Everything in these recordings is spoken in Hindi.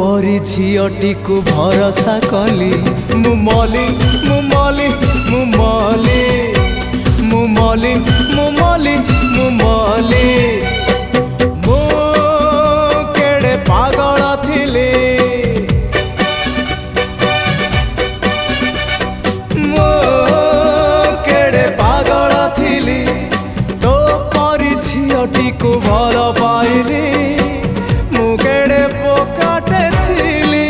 परी झीटी को भरोसा कली मु मली मु मली मु मली मु मली मु मली मु मली मु केड़े पागल थिली मु केड़े पागल थिली तो परी झीटी को भल पाइली मु केड़े पोकाटे थिली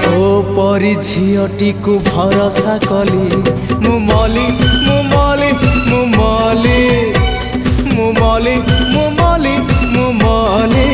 तो परी झीटी को भरोसा कली मु मली मु मली मु मली मु मली मु मली मु मली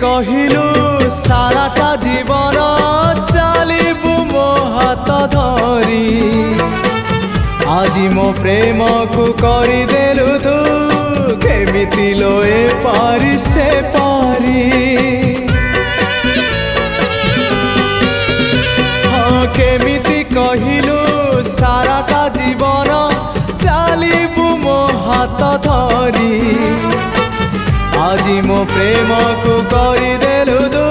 कहिलु साराटा जीवन चलिबु मो हाथ धरी आज मो प्रेम को करदेलु तू केमिति लोए पारी से पारी हाँ केमिति कहिलु साराटा जीवन चलिबु मो हाथ धरी आज मो प्रेम को करदेलु तू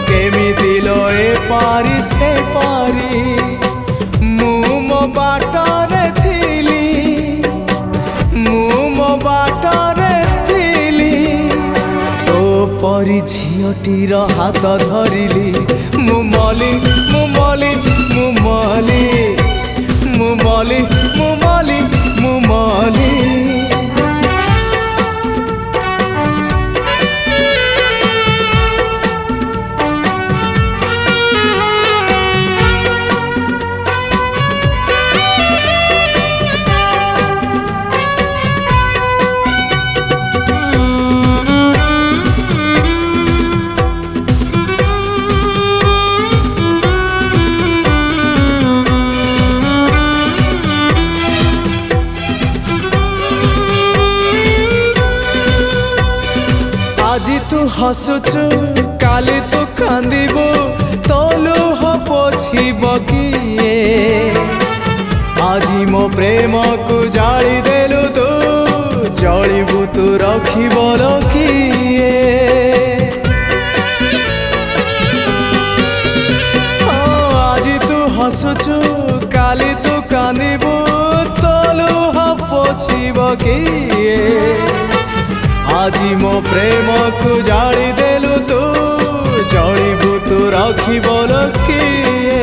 केमिति लोए पारी से पारी मु मो बाटरे थिली मु मो बाटरे थिली तो परी झीटीर हाथ धरिली मु मली मु मली मु मली मु मली मु मली मु मली आज तू हसुचु काली तू कांदिबु तो लुह पोछिब किए आज मो प्रेम को जाली देलु तू जलिबु तू रखिब किए आज तू हसुचु काली तू कांदिबु तो लुह पोछिब किए आज मो प्रेम को जाली देलु तू जलिबु तू रखिब किए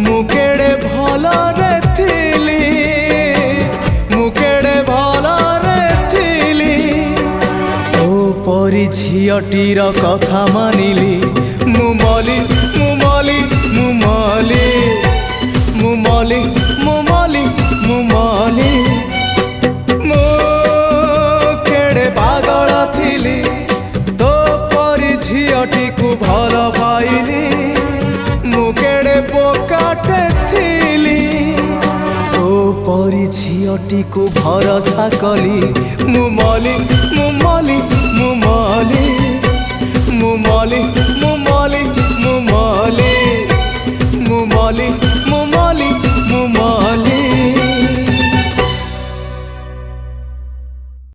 मु केड़े भल रे थिली मु केड़े भल रे थिली ओ परी झीटीर कथा मानिली मु मली मु मली मु मली मु मली मु मली मु मली पागल थिली तो परी झीटी को भल पाइली मु केड़े पोकाटे थिली तो परी झीटी को भरोसा कली मु मली मु मली मु मली।